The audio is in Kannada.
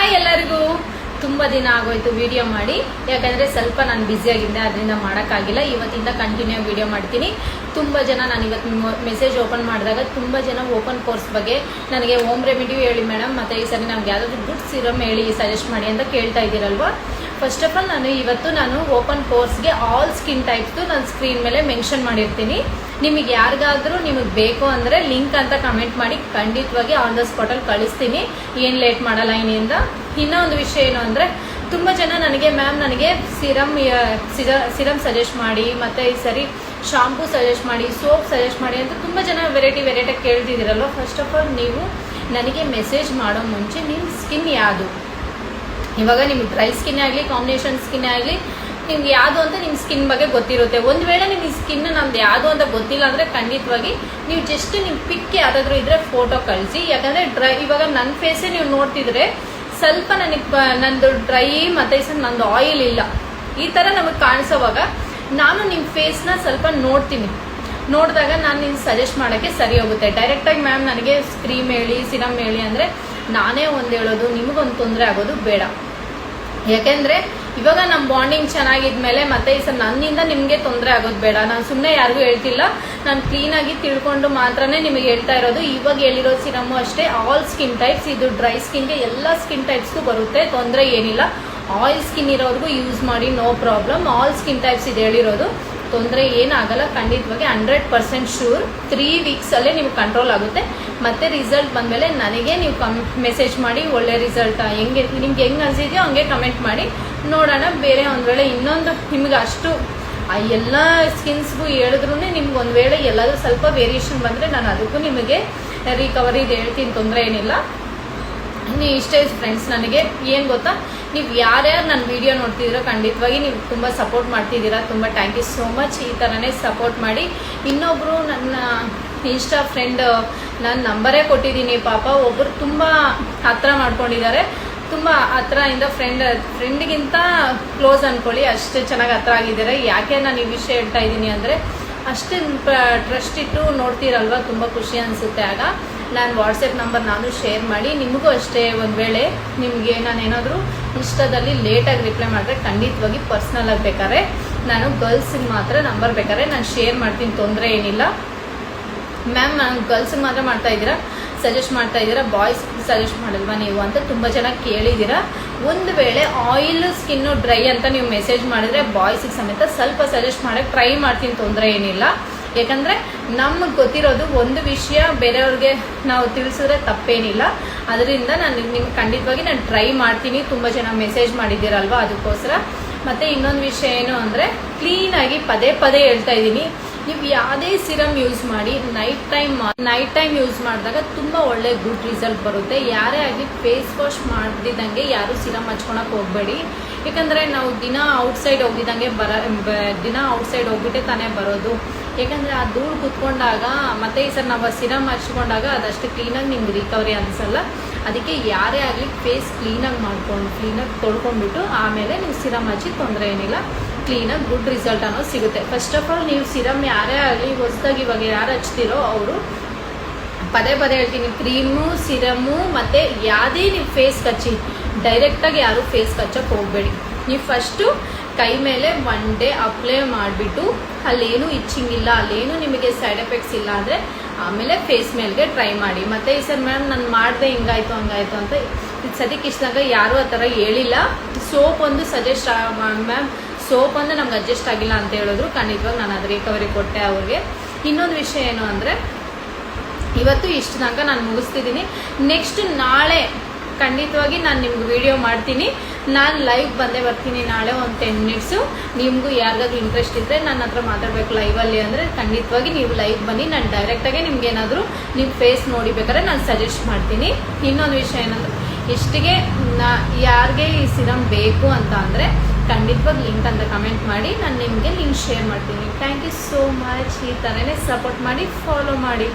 ಹಾಯ್ ಎಲ್ಲರಿಗೂ. ತುಂಬ ದಿನ ಆಗೋಯ್ತು ವಿಡಿಯೋ ಮಾಡಿ, ಯಾಕಂದರೆ ಸ್ವಲ್ಪ ನಾನು ಬ್ಯುಸಿಯಾಗಿದ್ದೆ, ಅದರಿಂದ ಮಾಡೋಕ್ಕಾಗಿಲ್ಲ. ಇವತ್ತಿಂದ ಕಂಟಿನ್ಯೂ ವಿಡಿಯೋ ಮಾಡ್ತೀನಿ. ತುಂಬ ಜನ ನಾನು ಇವತ್ತು ಮೆಸೇಜ್ ಓಪನ್ ಮಾಡಿದಾಗ ತುಂಬ ಜನ ಓಪನ್ ಕೋರ್ಸ್ ಬಗ್ಗೆ ನನಗೆ ಹೋಮ್ ರೆಮಿಡಿ ಹೇಳಿ ಮೇಡಮ್, ಮತ್ತು ಈ ಸರಿ ನಮ್ಗೆ ಯಾವುದಾದ್ರು ಗುಡ್ ಸಿರಮ್ ಹೇಳಿ ಸಜೆಸ್ಟ್ ಮಾಡಿ ಅಂತ ಕೇಳ್ತಾ ಇದ್ದೀರಲ್ವ. ಫಸ್ಟ್ ಆಫ್ ಆಲ್ ನಾನು ಓಪನ್ ಕೋರ್ಸ್ಗೆ ಆಲ್ ಸ್ಕಿನ್ ಟೈಪ್ಸ್ದು ನಾನು ಸ್ಕ್ರೀನ್ ಮೇಲೆ ಮೆನ್ಷನ್ ಮಾಡಿರ್ತೀನಿ. ನಿಮಗೆ ಯಾರಿಗಾದ್ರೂ ನಿಮಗೆ ಬೇಕು ಅಂದರೆ ಲಿಂಕ್ ಅಂತ ಕಮೆಂಟ್ ಮಾಡಿ, ಖಂಡಿತವಾಗಿ ಆನ್ ದ ಸ್ಪಾಟಲ್ಲಿ ಕಳಿಸ್ತೀನಿ, ಏನು ಲೇಟ್ ಮಾಡಲ್ಲ ಇನ್ನಿಂದ. ಇನ್ನೂ ಒಂದು ವಿಷಯ ಏನು ಅಂದರೆ, ತುಂಬ ಜನ ನನಗೆ ಮ್ಯಾಮ್ ನನಗೆ ಸಿರಮ್ ಸಜೆಸ್ಟ್ ಮಾಡಿ, ಮತ್ತು ಈ ಸರಿ ಶಾಂಪೂ ಸಜೆಸ್ಟ್ ಮಾಡಿ, ಸೋಪ್ ಸಜೆಸ್ಟ್ ಮಾಡಿ ಅಂತ ತುಂಬ ಜನ ವೆರೈಟಿ ಕೇಳ್ತಿದ್ದೀರಲ್ವ. ಫಸ್ಟ್ ಆಫ್ ಆಲ್ ನೀವು ನನಗೆ ಮೆಸೇಜ್ ಮಾಡೋ ಮುಂಚೆ ನಿಮ್ಮ ಸ್ಕಿನ್ ಯಾವುದು, ಇವಾಗ ನಿಮ್ಗೆ ಡ್ರೈ ಸ್ಕಿನ್ ಆಗಲಿ ಕಾಂಬಿನೇಷನ್ ಸ್ಕಿನ್ ಆಗಲಿ, ನಿಮ್ಗೆ ಯಾವುದು ಅಂತ ನಿಮ್ಮ ಸ್ಕಿನ್ ಬಗ್ಗೆ ಗೊತ್ತಿರುತ್ತೆ. ಒಂದು ವೇಳೆ ನಿಮಗೆ ಸ್ಕಿನ್ ನಮ್ದು ಯಾವುದು ಅಂತ ಗೊತ್ತಿಲ್ಲ ಅಂದರೆ ಖಂಡಿತವಾಗಿ ನೀವು ಜಸ್ಟ್ ನಿಮ್ಮ ಪಿಕ್ ಯಾವುದಾದ್ರೂ ಇದ್ದರೆ ಫೋಟೋ ಕಳಿಸಿ. ಯಾಕಂದರೆ ಇವಾಗ ನನ್ನ ಫೇಸೇ ನೀವು ನೋಡ್ತಿದ್ರೆ ಸ್ವಲ್ಪ ನಂದು ಡ್ರೈ ಮತ್ತು ನಂದು ಆಯಿಲ್ ಇಲ್ಲ, ಈ ಥರ ನಮಗೆ ಕಾಣಿಸೋವಾಗ ನಾನು ನಿಮ್ಮ ಫೇಸ್ನ ಸ್ವಲ್ಪ ನೋಡಿದಾಗ ನಾನು ನಿಮ್ಗೆ ಸಜೆಸ್ಟ್ ಮಾಡೋಕ್ಕೆ ಸರಿ ಹೋಗುತ್ತೆ. ಡೈರೆಕ್ಟಾಗಿ ಮ್ಯಾಮ್ ನನಗೆ ಕ್ರೀಮ್ ಹೇಳಿ ಸಿರಮ್ ಹೇಳಿ ಅಂದರೆ ನಾನೇ ಒಂದು ಹೇಳೋದು, ನಿಮಗೊಂದು ತೊಂದರೆ ಆಗೋದು ಬೇಡ. ಯಾಕೆಂದರೆ ಇವಾಗ ನಮ್ಮ ಬಾಂಡಿಂಗ್ ಚೆನ್ನಾಗಿದ್ಮೇಲೆ ಮತ್ತೆ ಈ ಸರ್ ನನ್ನಿಂದ ನಿಮಗೆ ತೊಂದರೆ ಆಗೋದು ಬೇಡ. ನಾನು ಸುಮ್ಮನೆ ಯಾರಿಗೂ ಹೇಳ್ತಿಲ್ಲ, ನಾನು ಕ್ಲೀನಾಗಿ ತಿಳ್ಕೊಂಡು ಮಾತ್ರನೇ ನಿಮಗೆ ಹೇಳ್ತಾ ಇರೋದು. ಇವಾಗ ಹೇಳಿರೋ ಸಿರಮ್ಮು ಅಷ್ಟೇ, ಆಲ್ ಸ್ಕಿನ್ ಟೈಪ್ಸ್, ಇದು ಡ್ರೈ ಸ್ಕಿನ್ಗೆ ಎಲ್ಲ ಸ್ಕಿನ್ ಟೈಪ್ಸ್ಗೂ ಬರುತ್ತೆ, ತೊಂದರೆ ಏನಿಲ್ಲ. ಆಯಿಲ್ ಸ್ಕಿನ್ ಇರೋರ್ಗೂ ಯೂಸ್ ಮಾಡಿ, no problem. All skin types ಇದು ಹೇಳಿರೋದು, ತೊಂದರೆ ಏನಾಗಲ್ಲ. ಖಂಡಿತವಾಗಿ 100% ಶೂರ್ 3 ವೀಕ್ಸಲ್ಲೇ ನಿಮ್ಗೆ ಕಂಟ್ರೋಲ್ ಆಗುತ್ತೆ. ಮತ್ತು ರಿಸಲ್ಟ್ ಬಂದಮೇಲೆ ನನಗೆ ನೀವು ಮೆಸೇಜ್ ಮಾಡಿ, ಒಳ್ಳೆ ರಿಸಲ್ಟ್ ನಿಮ್ಗೆ ಹೆಂಗೆ ಅನಿಸಿದೆಯೋ ಹಂಗೆ ಕಮೆಂಟ್ ಮಾಡಿ ನೋಡೋಣ. ಬೇರೆ ಒಂದು ವೇಳೆ ಇನ್ನೊಂದು ನಿಮ್ಗೆ ಅಷ್ಟು ಎಲ್ಲ ಸ್ಕಿನ್ಸ್ಗೂ ಹೇಳಿದ್ರೂ ನಿಮ್ಗೆ ಒಂದು ವೇಳೆ ಎಲ್ಲಾದರೂ ಸ್ವಲ್ಪ ವೇರಿಯೇಷನ್ ಬಂದರೆ ನಾನು ಅದಕ್ಕೂ ನಿಮಗೆ ರಿಕವರಿದು ಹೇಳ್ತೀನಿ, ತೊಂದರೆ ಏನಿಲ್ಲ. ನೀವು ಇಷ್ಟೇ ಫ್ರೆಂಡ್ಸ್, ನನಗೆ ಏನು ಗೊತ್ತಾ, ನೀವು ಯಾರ್ಯಾರು ನನ್ನ ವಿಡಿಯೋ ನೋಡ್ತಿದ್ದೀರೋ ಖಂಡಿತವಾಗಿ ನೀವು ತುಂಬ ಸಪೋರ್ಟ್ ಮಾಡ್ತಿದ್ದೀರಾ, ತುಂಬ ಥ್ಯಾಂಕ್ ಯು ಸೋ ಮಚ್. ಈ ಥರನೇ ಸಪೋರ್ಟ್ ಮಾಡಿ. ಇನ್ನೊಬ್ಬರು ನನ್ನ ಇನ್ಸ್ಟಾ ಫ್ರೆಂಡ್ ನಾನು ನಂಬರೇ ಕೊಟ್ಟಿದ್ದೀನಿ, ಪಾಪ ಒಬ್ಬರು ತುಂಬ ಹತ್ರ ಮಾಡ್ಕೊಂಡಿದ್ದಾರೆ, ತುಂಬ ಹತ್ರದಿಂದ ಫ್ರೆಂಡ್ಗಿಂತ ಕ್ಲೋಸ್ ಅಂದ್ಕೊಳ್ಳಿ, ಅಷ್ಟು ಚೆನ್ನಾಗಿ ಹತ್ರ ಆಗಿದ್ದಾರೆ. ಯಾಕೆ ನಾನು ಈ ವಿಷಯ ಹೇಳ್ತಾ ಇದ್ದೀನಿ ಅಂದರೆ, ಅಷ್ಟು ಟ್ರಸ್ಟ್ ಇಟ್ಟು ನೋಡ್ತೀರಲ್ವ, ತುಂಬ ಖುಷಿ ಅನಿಸುತ್ತೆ. ಆಗ ನಾನು ವಾಟ್ಸಪ್ ನಂಬರ್ ನಾನು ಶೇರ್ ಮಾಡಿ, ನಿಮಗೂ ಅಷ್ಟೇ ಒಂದು ವೇಳೆ ನಿಮಗೆ ನಾನೇನಾದರೂ ಇನ್ಸ್ಟಾದಲ್ಲಿ ಲೇಟಾಗಿ ರಿಪ್ಲೈ ಮಾಡಿದ್ರೆ ಖಂಡಿತವಾಗಿ ಪರ್ಸ್ನಲ್ ಆಗಿ ಬೇಕಾದ್ರೆ ನಾನು ಗರ್ಲ್ಸಿಗೆ ಮಾತ್ರ ನಂಬರ್ ಬೇಕಾದ್ರೆ ನಾನು ಶೇರ್ ಮಾಡ್ತೀನಿ, ತೊಂದರೆ ಏನಿಲ್ಲ. ಮ್ಯಾಮ್ ನಾನು ಗರ್ಲ್ಸಿಗೆ ಮಾತ್ರ ಸಜೆಸ್ಟ್ ಮಾಡ್ತಾ ಇದ್ದೀರಾ, ಬಾಯ್ಸ್ ಸಜೆಸ್ಟ್ ಮಾಡಲ್ವಾ ನೀವು ಅಂತ ತುಂಬ ಜನ ಕೇಳಿದ್ದೀರಾ. ಒಂದು ವೇಳೆ ಆಯಿಲ್ ಸ್ಕಿನ್ನು ಡ್ರೈ ಅಂತ ನೀವು ಮೆಸೇಜ್ ಮಾಡಿದ್ರೆ ಬಾಯ್ಸಿಗೆ ಸಮೇತ ಸ್ವಲ್ಪ ಸಜೆಸ್ಟ್ ಮಾಡೋಕ್ಕೆ ಟ್ರೈ ಮಾಡ್ತೀನಿ, ತೊಂದರೆ ಏನಿಲ್ಲ. ಯಾಕಂದರೆ ನಮಗೆ ಗೊತ್ತಿರೋದು ಒಂದು ವಿಷಯ ಬೇರೆಯವ್ರಿಗೆ ನಾವು ತಿಳಿಸಿದ್ರೆ ತಪ್ಪೇನಿಲ್ಲ. ಅದರಿಂದ ನಿಮ್ಗೆ ಖಂಡಿತವಾಗಿ ನಾನು ಟ್ರೈ ಮಾಡ್ತೀನಿ. ತುಂಬ ಜನ ಮೆಸೇಜ್ ಮಾಡಿದ್ದೀರಲ್ವ, ಅದಕ್ಕೋಸ್ಕರ. ಮತ್ತು ಇನ್ನೊಂದು ವಿಷಯ ಏನು ಅಂದರೆ, ಕ್ಲೀನಾಗಿ ಪದೇ ಹೇಳ್ತಾ ಇದ್ದೀನಿ, ನೀವು ಯಾವುದೇ ಸಿರಮ್ ಯೂಸ್ ಮಾಡಿ ನೈಟ್ ಟೈಮ್ ಯೂಸ್ ಮಾಡಿದಾಗ ತುಂಬ ಒಳ್ಳೆ ಗುಡ್ ರಿಸಲ್ಟ್ ಬರುತ್ತೆ. ಯಾರೇ ಆಗಲಿ ಫೇಸ್ ವಾಶ್ ಮಾಡ್ದಿದ್ದಂಗೆ ಯಾರೂ ಸಿರಮ್ ಹಚ್ಕೊಳಕ್ಕೆ ಹೋಗಬೇಡಿ. ಯಾಕಂದರೆ ನಾವು ದಿನ ಔಟ್ಸೈಡ್ ಹೋಗ್ಬಿಟ್ಟೆ ತಾನೇ ಬರೋದು. ಯಾಕಂದರೆ ಆ ಧೂಳು ಕುತ್ಕೊಂಡಾಗ ಮತ್ತು ಈ ಸರ್ ನಾವು ಸಿರಮ್ ಹಚ್ಕೊಂಡಾಗ ಅದಷ್ಟು ಕ್ಲೀನಾಗಿ ನಿಮ್ಗೆ ರಿಕವರಿ ಅನಿಸಲ್ಲ. ಅದಕ್ಕೆ ಯಾರೇ ಆಗಲಿ ಫೇಸ್ ಕ್ಲೀನಾಗಿ ತೊಳ್ಕೊಂಡ್ಬಿಟ್ಟು ಆಮೇಲೆ ನೀವು ಸಿರಮ್ ಹಚ್ಚಿ, ತೊಂದರೆ ಏನಿಲ್ಲ, ಕ್ಲೀನಾಗಿ ಗುಡ್ ರಿಸಲ್ಟ್ ಅನ್ನೋದು ಸಿಗುತ್ತೆ. ಫಸ್ಟ್ ಆಫ್ ಆಲ್ ನೀವು ಸಿರಮ್ ಯಾರೇ ಆಗಲಿ ಹೊಸದಾಗಿ ಇವಾಗ ಯಾರು ಹಚ್ತಿರೋ ಅವರು ಪದೇ ಹೇಳ್ತೀನಿ, ಕ್ರೀಮು ಸಿರಮು ಮತ್ತು ಯಾವುದೇ ನೀವು ಫೇಸ್ ಹಚ್ಚಿ, ಡೈರೆಕ್ಟಾಗಿ ಯಾರು ಫೇಸ್ ಹಚ್ಚಕ್ಕೆ ಹೋಗಬೇಡಿ. ನೀವು ಫಸ್ಟು ಕೈ ಮೇಲೆ 1 ಡೇ ಅಪ್ಲೈ ಮಾಡಿಬಿಟ್ಟು ಅಲ್ಲೇನೂ ಇಚ್ಚಿಂಗ್ ಇಲ್ಲ, ಅಲ್ಲೇನೂ ನಿಮಗೆ ಸೈಡ್ ಎಫೆಕ್ಟ್ಸ್ ಇಲ್ಲ ಅಂದರೆ ಆಮೇಲೆ ಫೇಸ್ ಮೇಲ್ಗೆ ಟ್ರೈ ಮಾಡಿ. ಮತ್ತು ಈ ಸರ್ ಮ್ಯಾಮ್ ನಾನು ಮಾಡಿದೆ ಹಿಂಗಾಯಿತು ಹಂಗಾಯಿತು ಅಂತ ಸದ್ಯಕ್ಕೆ ಇಷ್ಟಂಗ ಯಾರೂ ಆ ಥರ ಹೇಳಿಲ್ಲ. ಸೋಪ್ ಒಂದು ಸಜೆಸ್ಟ್ ಮ್ಯಾಮ್, ಸೋಪ್ ಅಂದರೆ ನಮ್ಗೆ ಅಡ್ಜಸ್ಟ್ ಆಗಿಲ್ಲ ಅಂತ ಹೇಳಿದ್ರು. ಖಂಡಿತವಾಗಿ ನಾನು ಅದು ರಿಕವರಿ ಕೊಟ್ಟೆ ಅವ್ರಿಗೆ. ಇನ್ನೊಂದು ವಿಷಯ ಏನು ಅಂದರೆ, ಇವತ್ತು ಇಷ್ಟು ತನಕ ನಾನು ಮುಗಿಸ್ತಿದ್ದೀನಿ. ನೆಕ್ಸ್ಟ್ ನಾಳೆ ಖಂಡಿತವಾಗಿ ನಾನು ನಿಮ್ಗೆ ವಿಡಿಯೋ ಮಾಡ್ತೀನಿ. ನಾನು ಲೈವ್ ಬಂದೇ ಬರ್ತೀನಿ ನಾಳೆ ಒಂದು 10 ಮಿನಿಟ್ಸು. ನಿಮಗೂ ಯಾರಿಗಾದ್ರೂ ಇಂಟ್ರೆಸ್ಟ್ ಇದ್ದರೆ ನನ್ನ ಹತ್ರ ಮಾತಾಡಬೇಕು ಲೈವಲ್ಲಿ ಅಂದರೆ ಖಂಡಿತವಾಗಿ ನೀವು ಲೈವ್ ಬನ್ನಿ. ನಾನು ಡೈರೆಕ್ಟಾಗಿ ನಿಮ್ಗೆ ಏನಾದರೂ ನಿಮ್ಮ ಫೇಸ್ ನೋಡಿಬೇಕಾದ್ರೆ ನಾನು ಸಜೆಸ್ಟ್ ಮಾಡ್ತೀನಿ. ಇನ್ನೊಂದು ವಿಷಯ ಏನಂದರೆ, ಇಷ್ಟಿಗೆ ಯಾರಿಗೆ ಈ ಸಿರಮ್ ಬೇಕು ಅಂತ ಅಂದರೆ ಖಂಡಿತವಾಗಿ ಲಿಂಕ್ ಅಂತ ಕಮೆಂಟ್ ಮಾಡಿ, ನಾನು ನಿಮಗೆ ಲಿಂಕ್ ಶೇರ್ ಮಾಡ್ತೀನಿ. Thank you so much. ಈ ಥರನೇ ಸಪೋರ್ಟ್ ಮಾಡಿ, ಫಾಲೋ ಮಾಡಿ.